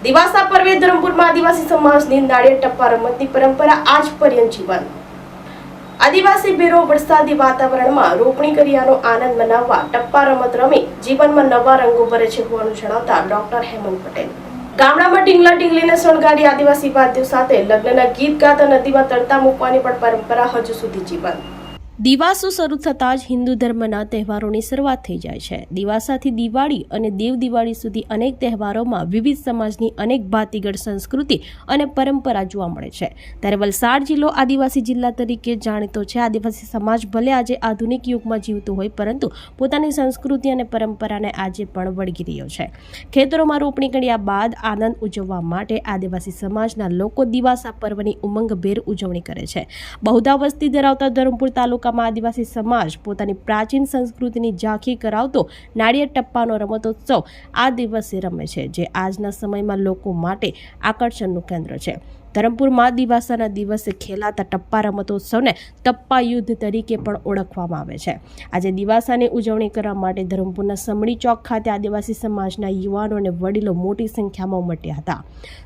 દિવાસા પર્વે ધરમપુરમાં આદિવાસી સમાજની નાળિયેર ટપ્પા રમતની પરંપરા આજ પર્યંત જીવંત। આદિવાસી ભેરો વરસાદી વાતાવરણમાં રોપણી કર્યાનો આનંદ મનાવવા ટપ્પા રમત રમી જીવનમાં નવા રંગો ભરે છે હોવાનું જણાવતા ડોક્ટર હેમંત પટેલ ગામડામાં ઢીંગલા ઢીંગલીને શણગારી આદિવાસી વાદ્યો સાથે લગ્નના ગીત ગાતા નદીમાં તરતા મૂકવાની પણ પરંપરા હજુ સુધી જીવંત। દિવાસો શરૂ થતાં જ હિન્દુ ધર્મના તહેવારોની શરૂઆત થઈ જાય છે। દિવાસાથી દિવાળી અને દેવ દિવાળી સુધી અનેક તહેવારોમાં વિવિધ સમાજની અનેક ભાતીગળ સંસ્કૃતિ અને પરંપરા જોવા મળે છે। ત્યારે વલસાડ જિલ્લો આદિવાસી જિલ્લા તરીકે જાણીતો છે। આદિવાસી સમાજ ભલે આજે આધુનિક યુગમાં જીવતો હોય પરંતુ પોતાની સંસ્કૃતિ અને પરંપરાને આજે પણ વળગી રહ્યો છે। ખેતરોમાં રોપણી કર્યા બાદ આનંદ ઉજવવા માટે આદિવાસી સમાજના લોકો દિવાસા પર્વની ઉમંગભેર ઉજવણી કરે છે। બહુધા વસ્તી ધરાવતા ધરમપુર તાલુકા આદિવાસી સમાજ પોતાની પ્રાચીન સંસ્કૃતિની ઝાંખી કરાવતો નાળિયેર ટપ્પાનો રમતોત્સવ આ દિવસે રમે છે, જે આજના સમયમાં લોકો માટે આકર્ષણનું કેન્દ્ર છે। ધરમપુરમાં દિવાસાના દિવસે ખેલાતા ટપ્પા રમતોત્સવને ટપ્પા યુદ્ધ તરીકે પણ ઓળખવામાં આવે છે। આજે દિવાસાની ઉજવણી કરવા માટે ધરમપુરના સમડી ચોક ખાતે આદિવાસી સમાજના યુવાનો અને વડીલો મોટી સંખ્યામાં ઉમટ્યા હતા।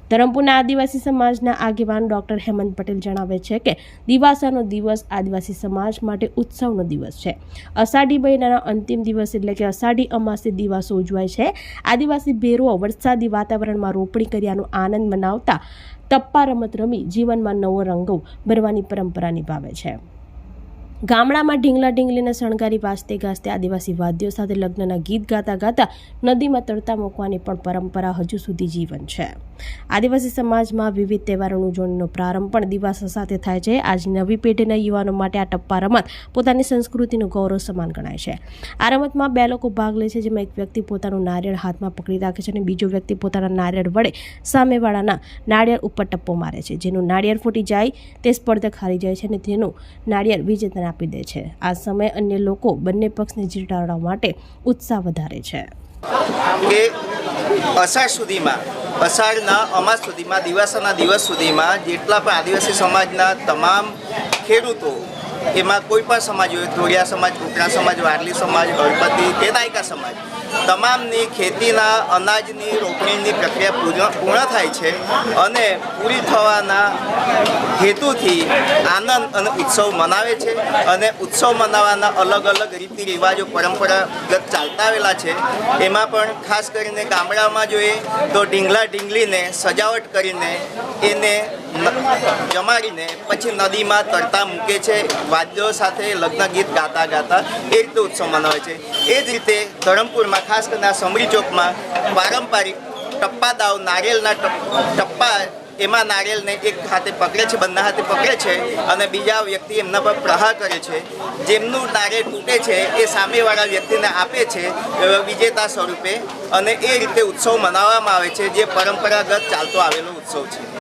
ધરમપુરના આદિવાસી સમાજના આગેવાન ડોક્ટર હેમંત પટેલ જણાવે છે કે દિવાસાનો દિવસ આદિવાસી સમાજ માટે ઉત્સવનો દિવસ છે। અષાઢી મહિનાના અંતિમ દિવસ એટલે કે અષાઢી અમાસે દિવાસો ઉજવાય છે। આદિવાસી ભેરો વરસાદી વાતાવરણમાં રોપણી કર્યાનો આનંદ મનાવતા ટપ્પા રમત રમી જીવનમાં નવો રંગો ભરવાની પરંપરા નિભાવે છે। ગામડામાં ઢીંગલા ઢીંગલીને શણગારી વાજતે ગાજતે આદિવાસી વાદ્યો સાથે લગ્નના ગીત ગાતા ગાતા નદીમાં તરતા મૂકવાની પણ પરંપરા હજુ સુધી જીવંત છે। આદિવાસી સમાજમાં વિવિધ તહેવારોની ઉજવણીનો પ્રારંભ પણ દિવાસા સાથે થાય છે। આજ નવી પેઢીના યુવાનો માટે આ ટપ્પા રમત પોતાની સંસ્કૃતિનું ગૌરવ સમાન ગણાય છે। આ રમતમાં બે લોકો ભાગ લે છે, જેમાં એક વ્યક્તિ પોતાનું નારિયેળ હાથમાં પકડી રાખે છે અને બીજો વ્યક્તિ પોતાના નારિયેળ વડે સામેવાળાના નારિયેળ ઉપર ટપ્પો મારે છે। જેનું નારિયેળ ફૂટી જાય તે સ્પર્ધક હારી જાય છે અને તેનું નારિયેળ વિજેતાને આપી દે છે। આ સમયે અન્ય લોકો બંને પક્ષને જીતાડવા માટે ઉત્સાહ વધારે છે કે અષાઢ સુધીમાં અષાઢના અમાસ સુધીમાં દિવાસાના દિવસ સુધીમાં જેટલા પણ આદિવાસી સમાજના તમામ ખેડૂતો, એમાં કોઈ પણ સમાજ હોય, ધોળિયા સમાજ, કુકડા સમાજ, વારલી સમાજ, હળપતિ કે નાયકા સમાજ, તમામની ખેતીના અનાજની રોપણીની પ્રક્રિયા પૂર્ણ થાય છે અને પૂરી થવાના હેતુથી આનંદ અને ઉત્સવ મનાવે છે। અને ઉત્સવ મનાવવાના અલગ અલગ રીતિ રિવાજો પરંપરાગત ચાલતા આવેલા છે। એમાં પણ ખાસ કરીને ગામડામાં જોઈએ તો ઢીંગલા ઢીંગલીને સજાવટ કરીને એને જમાડીને પછી નદીમાં તરતા મૂકે છે, વાદ્યો સાથે લગ્ન ગીત ગાતા ગાતા એ રીતે ઉત્સવ મનાવે છે। એ જ રીતે ધરમપુરમાં ખાસ કરીને સમડી ચોકમાં પારંપરિક ટપ્પા દાવ, નારિયેળના ટપ્પા, એમાં નારિયેળને એક હાથે પકડે છે, બંને હાથે પકડે છે અને બીજા વ્યક્તિ એમના પર પ્રહાર કરે છે। જેમનું નારિયેળ તૂટે છે એ સામેવાળા વ્યક્તિને આપે છે વિજેતા સ્વરૂપે અને એ રીતે ઉત્સવ મનાવવામાં આવે છે, જે પરંપરાગત ચાલતો આવેલો ઉત્સવ છે।